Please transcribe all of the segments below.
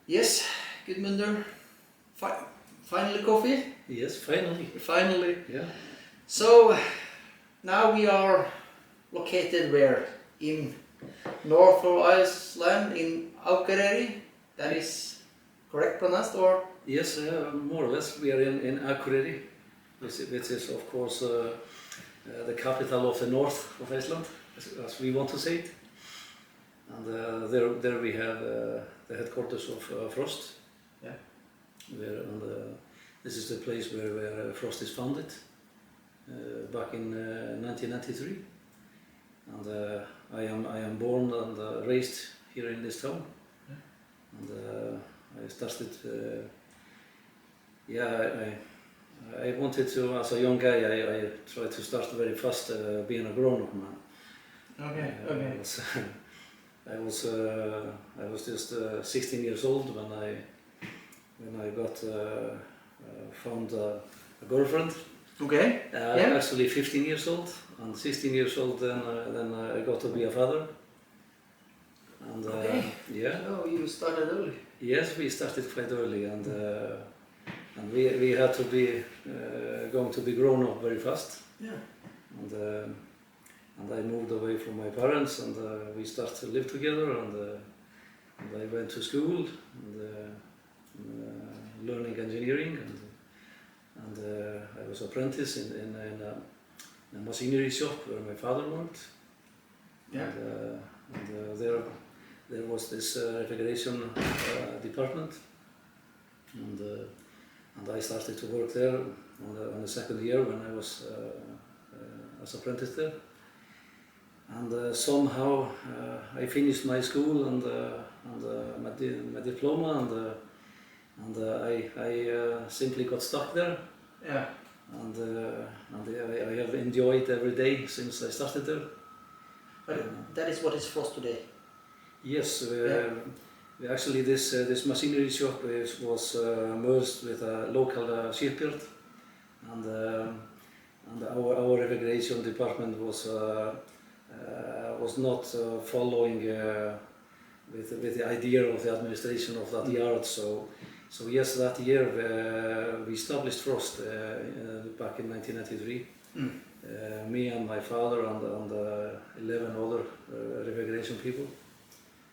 Yes, Guðmundur. Finally coffee? Yes, finally. Finally. Yeah. So now we are located where? In north of Iceland, in Akureyri. That is correct pronounced, or? Yes, more or less. We are in Akureyri, which is of course the capital of the north of Iceland, as we want to say it. And there we have the headquarters of Frost. Yeah. This is the place where Frost is founded back in 1993. And I am born and raised here in this town. Yeah. And I started. I wanted to, as a young guy, I tried to start very fast being a grown-up man. Okay. I was just 16 years old when I got found a girlfriend. Okay. Actually 15 years old, and 16 years old then I got to be a father. And yeah. So you started early. Yes, we started quite early, and we had to be going to be grown up very fast. Yeah. And I moved away from my parents, and we started to live together, and I went to school and learning engineering, and I was apprentice in a machinery shop where my father worked. Yeah. And there was this refrigeration department, and I started to work there on the second year when I was as apprentice there. And somehow I finished my school and my diploma, and I simply got stuck there. Yeah. And I have enjoyed every day since I started there. But that is what is Frost today. Yes, actually this machinery shop was merged with a local shipyard, and our refrigeration department was not following with the idea of the administration of that yard. So yes, that year we established Frost back in 1993. Me and my father and 11 other refrigeration people.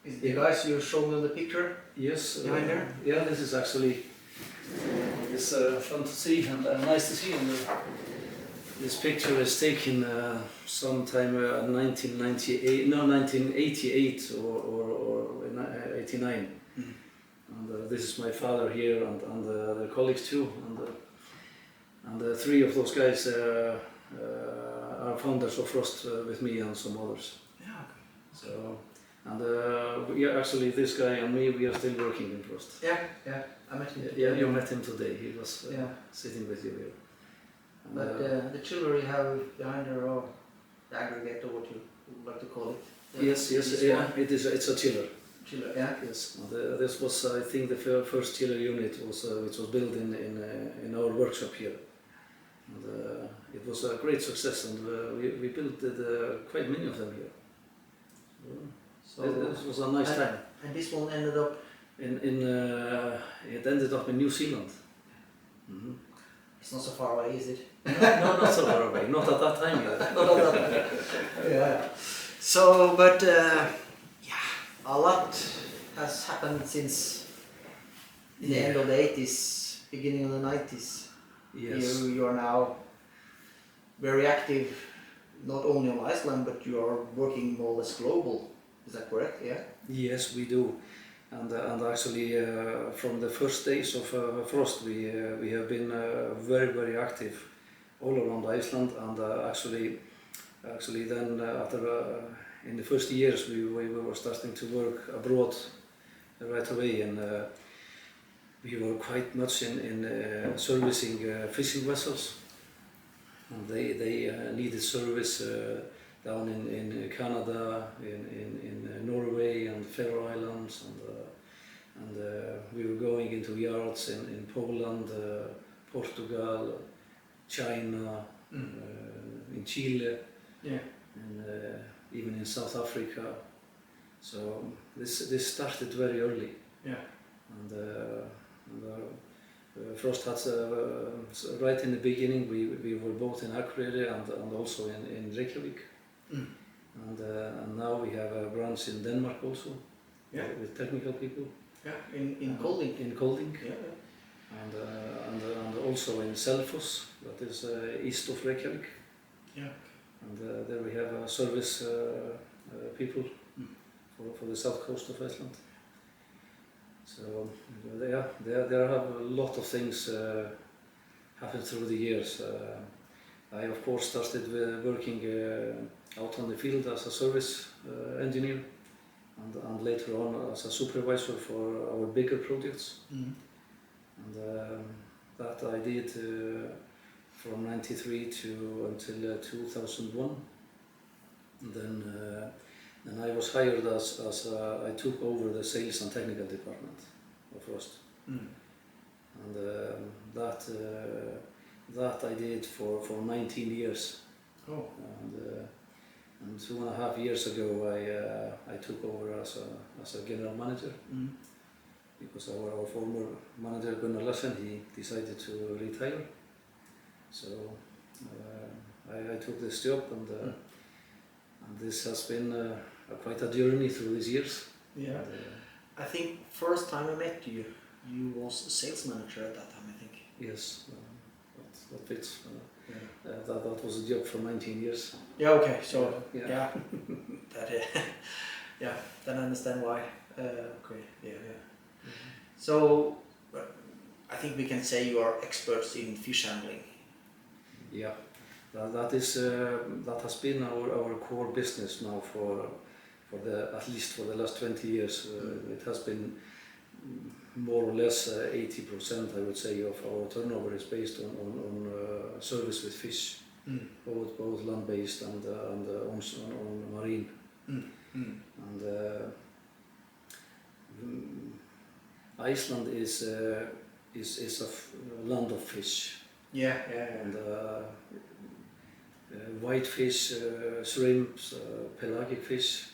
Is the guys you showed in the picture? Yes. Behind there? Yeah, this is actually fun to see and nice to see. And this picture is taken sometime 1988 or 89. And this is my father here and the colleagues too. And three of those guys are founders of Frost with me and some others. Yeah. So, and actually this guy and me, we are still working in Frost. Yeah. I met him. Yeah, you met him today. He was Yeah. sitting with you here. And, But the chiller you have behind there, or the aggregate, or what you would like to call it. Yes, yeah, it's a chiller. Chiller, yeah. Yes, and this was I think the first chiller unit which was built in our workshop here, and it was a great success, and we built quite many of them here. So this was a nice time. And this one ended up it ended up in New Zealand. Mm-hmm. It's not so far away, is it? No, not so far away. Not at that time yet. Not at that time. Yeah. So, but a lot has happened since the end of the 80s, beginning of the 90s. Yes. You are now very active, not only on Iceland, but you are working more or less global. Is that correct? Yeah. Yes, we do. And actually, from the first days of Frost, we have been very, very active all around Iceland. And actually, then after in the first years, we were starting to work abroad right away, and we were quite much in servicing fishing vessels. And they needed service down in Canada, in Norway and Faroe Islands, and we were going into yards in Poland, Portugal, China, in Chile, and even in South Africa. So this started very early. Yeah. and Frost had right in the beginning we were both in Akureyri and also in Reykjavik, and now we have a branch in Denmark also, with technical people. Yeah, in Kolding. In Kolding. Yeah. And also in Selfoss, that is east of Reykjavik. Yeah. And there we have service people for the south coast of Iceland. So there have a lot of things happened through the years. I of course started working out on the field as a service engineer, and later on as a supervisor for our bigger projects. And that I did from '93 until 2001. And then I was hired as I took over the sales and technical department of Frost. And that I did for 19 years. Oh. And 2.5 years ago I took over as a general manager. Because our former manager Gunnar Larsen, he decided to retire. So I took this job, and this has been quite a journey through these years. Yeah. I think first time I met you, you was a sales manager at that time, I think. Yes, that fits. That was a job for 19 years. Yeah. Okay. So yeah. Then I understand why. Okay. Yeah. So I think we can say you are experts in fish handling. Yeah, that has been our core business now for at least for the last 20 years. It has been more or less 80%, I would say, of our turnover is based on service with fish, both land-based and on marine. And Iceland is a land of fish. Yeah. And white fish, shrimps, pelagic fish.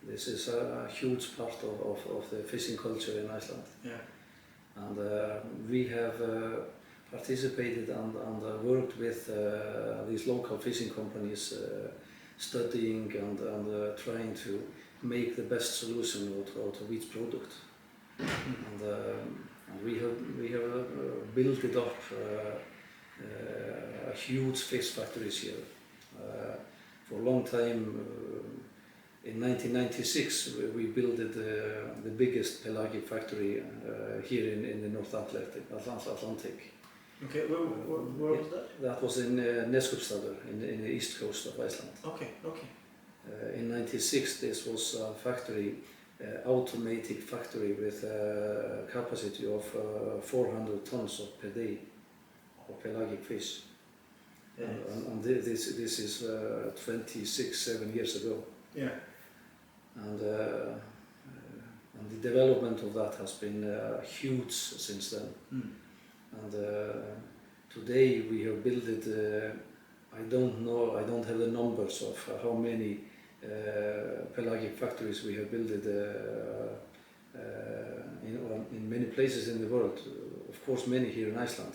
This is a huge part of the fishing culture in Iceland. Yeah. And we have participated and worked with these local fishing companies, studying and trying to make the best solution out of each product. And we have built it up a huge fish factories here. For a long time, in 1996 we built the biggest pelagic factory here in the North Atlantic. Okay, where was that? That was in Neskupstaður in the east coast of Iceland. Okay. In '96 this was a factory, automated factory with a capacity of 400 tons per day of pelagic fish. Yes. And this is 27 years ago. Yeah. And the development of that has been huge since then. And today we have built it, I don't know, I don't have the numbers of how many pelagic factories we have built it in many places in the world. Of course many here in Iceland.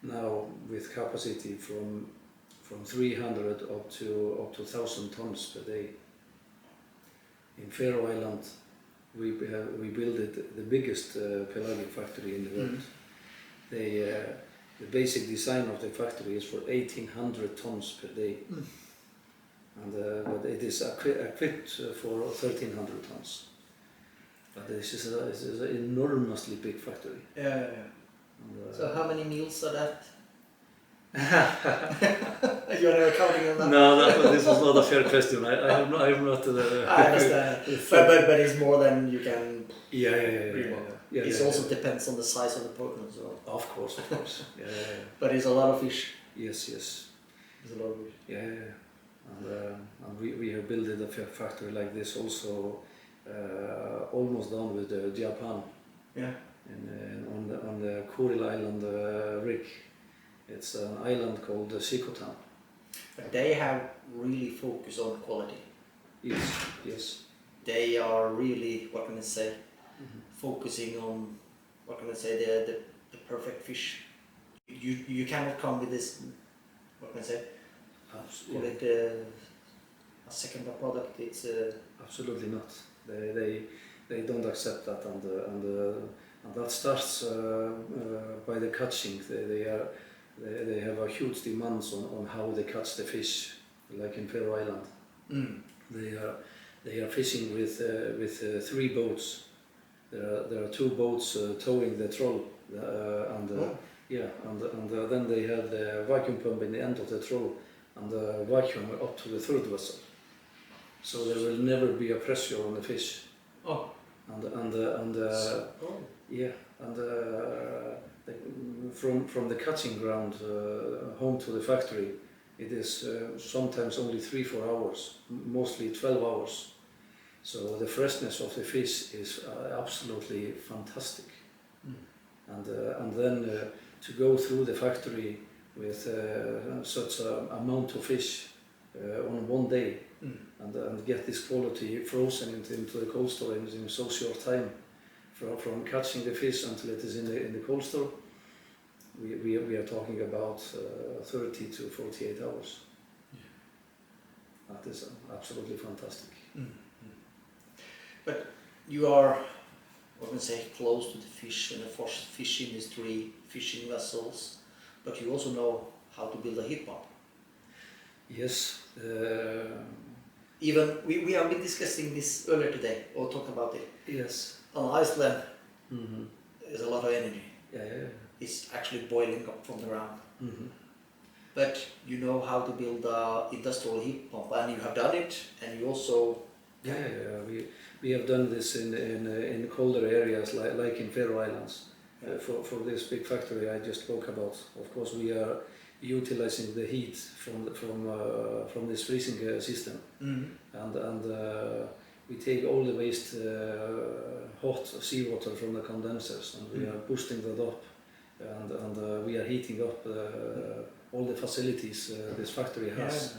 Now with capacity from 300 up to 1,000 tons per day. In Faroe Island we built it the biggest pelagic factory in the world. The basic design of the factory is for 1,800 tons per day. But it is equipped for 1,300 tons. But this is an enormously big factory. Yeah. So how many meals are that? You're not counting on that? No, this was not a fair question. I have not. I understand. But it's more than you can. Yeah. It also depends on the size of the program as well. Of course. Yeah. But it's a lot of fish. Yes. It's a lot of fish. Yeah. And we have built a factory like this also almost done with Japan. Yeah. On the Kuril Island rig. It's an island called Sikotan. But they have really focused on quality. Yes. They are really, what can I say, focusing on, what can I say, the perfect fish. You cannot come with this, what can I say, call it a second product. It's absolutely not. They don't accept that, and that starts by the catching. They have a huge demands on how they catch the fish, like in Faroe Island. They are fishing with 3 boats. There are 2 boats towing the troll, and then they have the vacuum pump in the end of the troll, and the vacuum up to the 3rd vessel. So there will never be a pressure on the fish. Oh. From the catching ground home to the factory, it is sometimes only 3-4 hours, mostly 12 hours. So the freshness of the fish is absolutely fantastic. And then to go through the factory with such an amount of fish on one day, and get this quality frozen into the cold storage in so short time, from catching the fish until it is in the cold store, we are talking about 30 to 48 hours. Yeah. That is absolutely fantastic. But you are, I can say, close to the fish and the fish industry, fishing vessels, but you also know how to build a heat pump. Yes. Even we have been discussing this earlier today, or talk about it. Yes. On Iceland, there's a lot of energy. Yeah. It's actually boiling up from the ground. But you know how to build an industrial heat pump, and you have done it, and you also. Yeah. We have done this in colder areas like in Faroe Islands. For this big factory I just spoke about. Of course, we are utilizing the heat from this freezing system, and we take all the waste hot seawater from the condensers, and we are boosting that up, and we are heating up all the facilities this factory has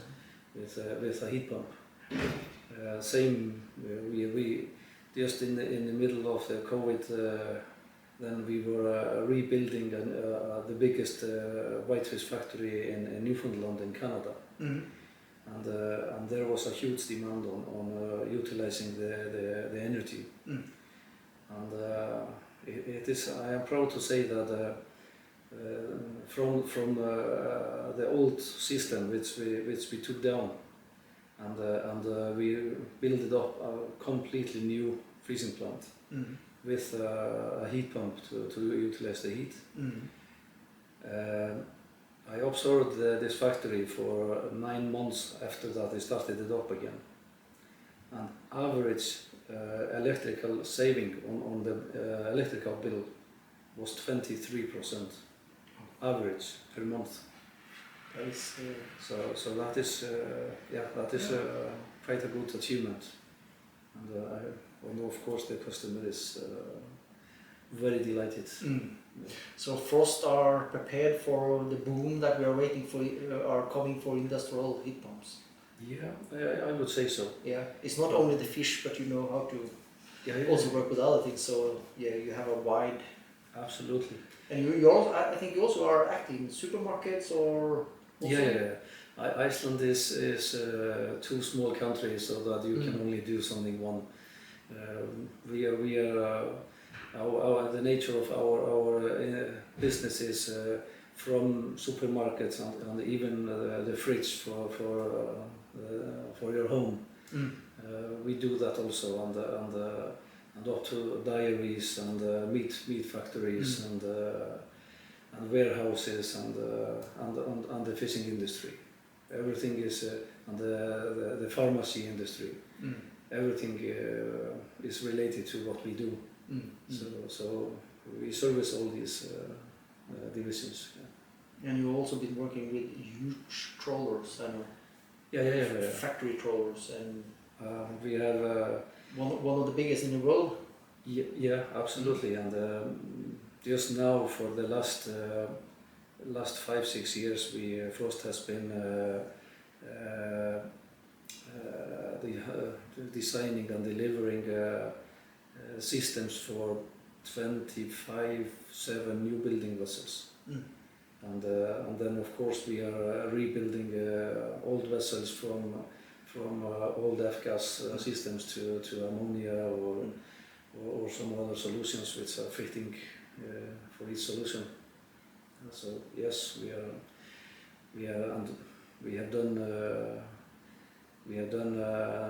with a heat pump. We just in the middle of the COVID. Then we were rebuilding the biggest whitefish factory in Newfoundland in Canada, and there was a huge demand on utilizing the energy, and it is. I am proud to say that from the old system which we took down, and we built up a completely new freezing plant. With a heat pump to utilize the heat. I observed this factory for 9 months after that I started it up again. And average electrical saving on the electrical bill was 23% average per month. That is, so that is quite a good achievement. And of course the customer is very delighted. So Frost are prepared for the boom that we are waiting for, are coming for industrial heat pumps. Yeah, I would say so. Yeah, it's not only the fish, but you know how to also work with other things. So yeah, you have a wide. Absolutely. And you also, I think you also are active in supermarkets or. Also? Yeah. Iceland is 2 small countries, so that you can only do something one. We are the nature of our business is from supermarkets and even the fridge for your home. We do that also, and up to dairies and meat factories and warehouses and the fishing industry. Everything is and the pharmacy industry. Everything is related to what we do. So we service all these divisions. Yeah. And you've also been working with huge trawlers, I know. Yeah. Factory trawlers, and we have one of the biggest in the world. Yeah, absolutely. And just now, for the last 5-6 years, Frost has been designing and delivering systems for 25 new building vessels. And then of course we are rebuilding old vessels from old F-gas systems to ammonia or some other solutions which are fitting for each solution. So yes, we have done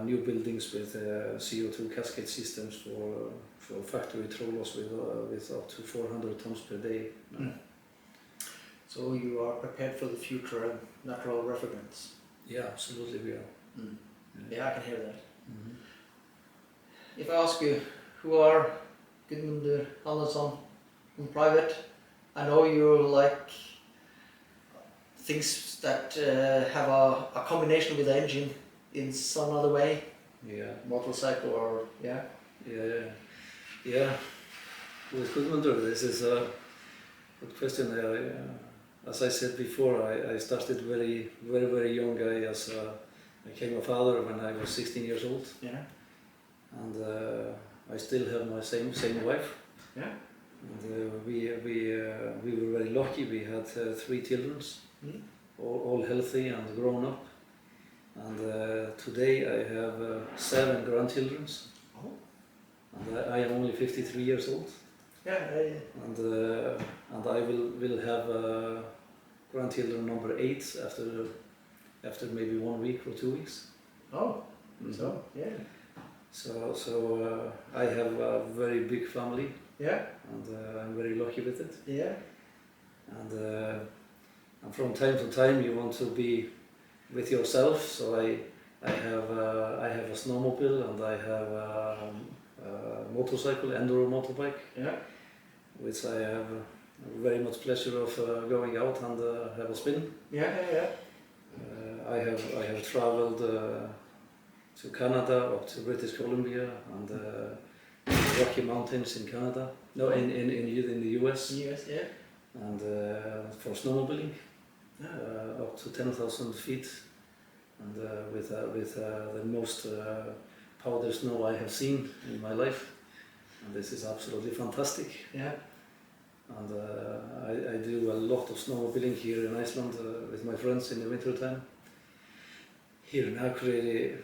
new buildings with CO2 cascade systems for factory trawlers with up to 400 tons per day. So you are prepared for the future and natural refrigerants? Yeah, absolutely we are. Yeah, I can hear that. If I ask you, who are Guðmundur Hannesson in private? I know you like things that have a combination with the engine in some other way. Yeah. Motorcycle or yeah. Yeah. With Guðmundur, this is a good question. As I said before, I started very young. I became a father when I was 16 years old. Yeah. And I still have my same wife. Yeah. And we were very lucky. We had 3 children, all healthy and grown up. And today I have 7 grandchildren. Oh. And I am only 53 years old. Yeah. And I will have grandchildren number 8 after maybe 1 week or 2 weeks. Oh. So yeah. So I have a very big family. Yeah. And I'm very lucky with it. Yeah. And from time to time you want to be with yourself. So I have a snowmobile and I have a motorcycle, enduro motorbike. Yeah. Which I have very much pleasure of going out and have a spin. Yeah. I have traveled to Canada, up to British Columbia and Rocky Mountains in Canada. No, in the US. US, yeah. And for snowmobiling, up to 10,000 feet, and with the most powder snow I have seen in my life. And this is absolutely fantastic. Yeah. And I do a lot of snowmobiling here in Iceland with my friends in the winter time. Here in Akureyri,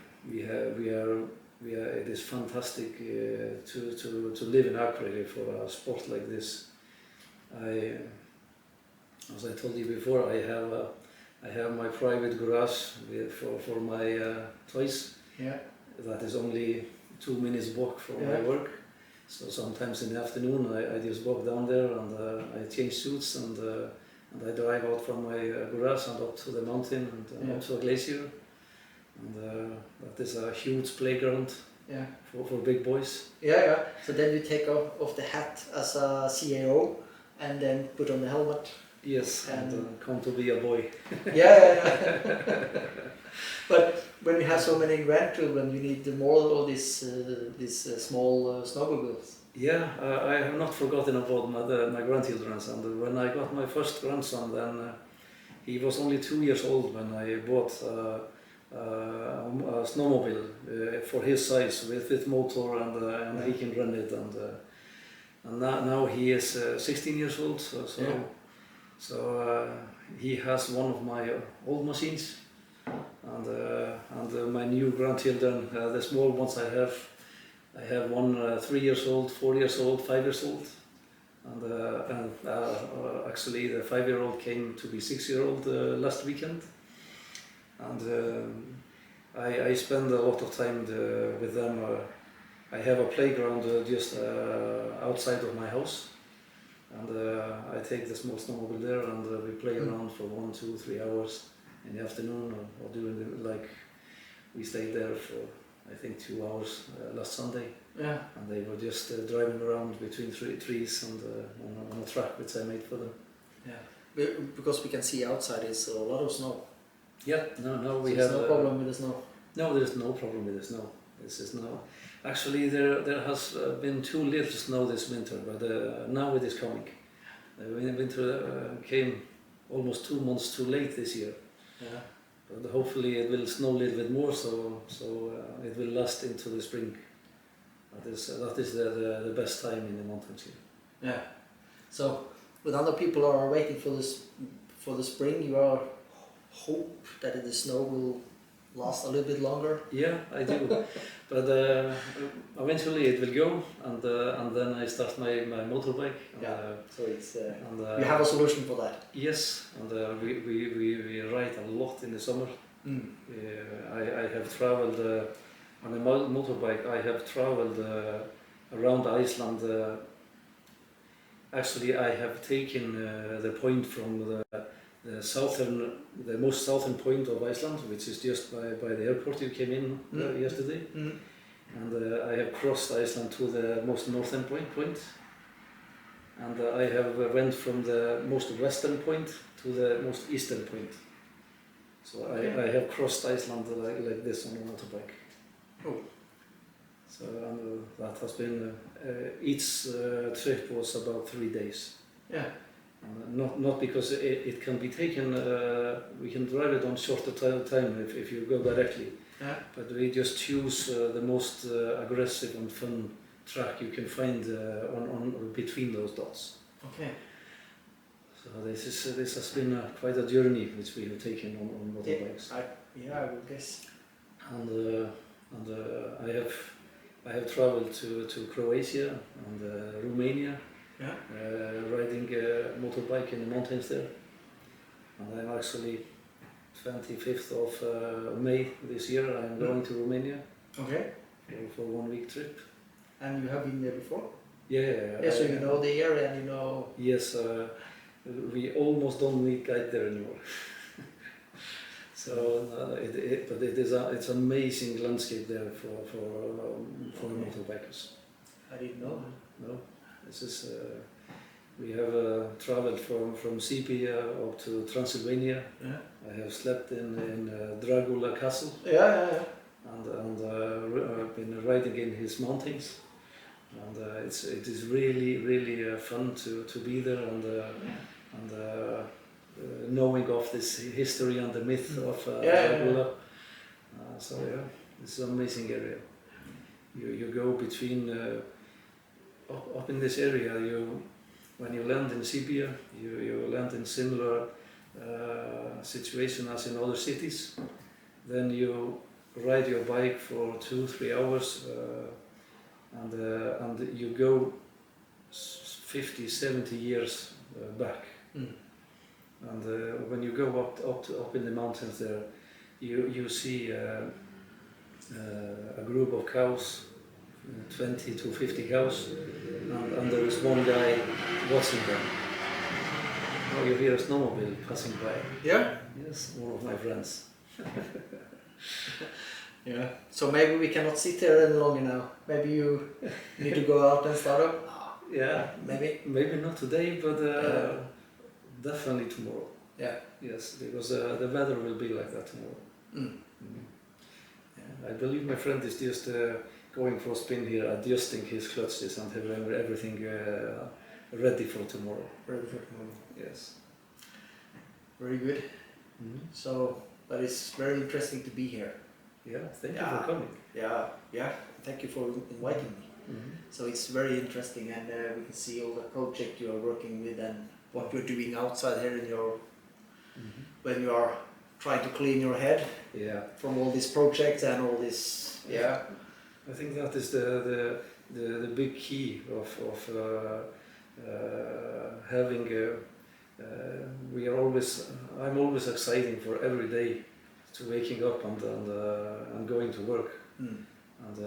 it is fantastic to live in Akureyri for a sport like this. As I told you before, I have my private garage for my toys. Yeah. That is only 2 minutes walk from my work. So sometimes in the afternoon I just walk down there and I change suits and I drive out from my garage and up to the mountain and up to a glacier. And that is a huge playground for big boys. Yeah. So then you take off the hat as a CEO and then put on the helmet. Yes, and come to be a boy. Yeah. But when you have so many grandchildren, you need more of these small snowmobiles. Yeah, I have not forgotten about my grandchildren. And when I got my first grandson, then he was only 2 years old when I bought a snowmobile for his size with motor and he can run it. And now he is 16 years old. So he has one of my old machines, and my new grandchildren, the small ones I have one 3 years old, 4 years old, 5 years old, and actually the 5-year-old came to be 6-year-old last weekend, and I spend a lot of time with them. I have a playground just outside of my house. And I take the small snowmobile there and we play around for 1, 2, 3 hours in the afternoon or during we stayed there for I think 2 hours last Sunday. Yeah. And they were just driving around between trees and on a track which I made for them. Yeah. Because we can see outside is a lot of snow. Yeah, no, we have no problem with the snow. No, there's no problem with the snow. This is no. Actually, there has been too little snow this winter, but now it is coming. The winter came almost 2 months too late this year. Yeah. But hopefully it will snow a little bit more, so it will last into the spring. That is the best time in the mountains here. Yeah. So, when other people are waiting for the spring, you are hope that the snow will last a little bit longer. Yeah, I do. But eventually it will go, and then I start my motorbike. So it's you have a solution for that. Yes, and we ride a lot in the summer. I have traveled on a motorbike. I have traveled around Iceland. Actually, I have taken the point from the most southern point of Iceland, which is just by the airport you came in yesterday. And I have crossed Iceland to the most northern point. And I have went from the most western point to the most eastern point. So I have crossed Iceland like this on a motorbike. Oh. So that has been, each trip was about 3 days. Yeah. Not because it can be taken, we can drive it on shorter time if you go directly. Yeah. But we just choose the most aggressive and fun track you can find on between those dots. Okay. So this has been quite a journey which we have taken on motorbikes. I would guess. And I have traveled to Croatia and Romania. Yeah. Riding a motorbike in the mountains there. And I'm actually 25th of May this year I'm going to Romania. Okay. For 1 week trip. And you have been there before? Yeah. Yeah, so you know the area and you know... Yes, we almost don't need guide there anymore. So, but it's amazing landscape there for motorbikers. I didn't know. No. This is, we have traveled from Serbia up to Transylvania. Yeah. I have slept in Dragula Castle. Yeah. And been riding in his mountains. And it is really fun to be there and knowing of this history and the myth of Dragula. So yeah, it's an amazing area. You go between. Up in this area, when you land in Serbia, you land in similar situation as in other cities. Then you ride your bike for 2-3 hours, and you go 50-70 years back. And when you go up in the mountains there, you see a group of cows. 20 to 50 cows, and there is one guy watching them. Oh, you hear a snowmobile passing by. Yeah? Yes, one of my friends. Yeah. So maybe we cannot sit there any longer now. Maybe you need to go out and start up? Yeah. Maybe not today, but definitely tomorrow. Yeah. Yes, because the weather will be like that tomorrow. Yeah. I believe my friend is just going for a spin here, adjusting his clutches and having everything ready for tomorrow. Yes. Very good. So, but it's very interesting to be here. Yeah, thank you for coming. Yeah, thank you for inviting me. So it's very interesting, and we can see all the project you are working with and what you're doing outside here in your when you are trying to clean your head from all these projects and all this. Yeah. I think that is the big key of having. I'm always excited for every day to waking up and going to work. And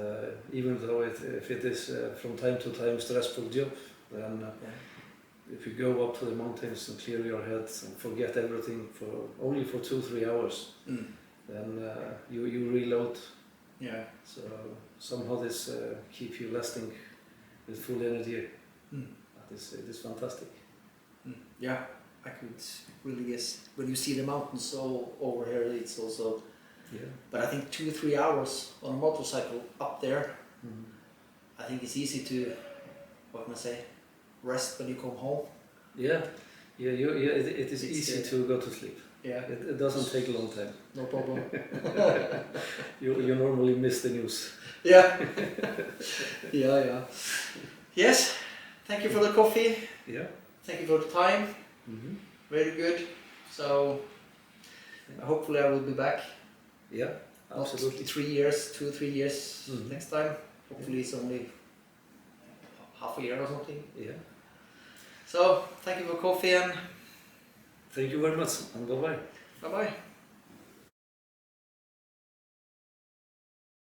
even though if it is from time to time stressful job, then if you go up to the mountains and clear your head and forget everything only for 2-3 hours, then you reload. Yeah. So somehow this keeps you lasting with full energy. It is fantastic. Yeah, I could really guess. When you see the mountains over here, it's also. Yeah. But I think 2-3 hours on a motorcycle up there, I think it's easy to, what can I say, rest when you come home. Yeah. It is easy to go to sleep. Yeah. It doesn't take a long time. No problem. You normally miss the news. Yeah. Yeah. Yes, thank you for the coffee. Yeah. Thank you for the time. Very good. So hopefully I will be back. Yeah, absolutely. Not 3 years, 2-3 years next time. Hopefully it's only half a year or something. Yeah. So thank you for coffee and Thank you very much, and bye-bye. bye-bye.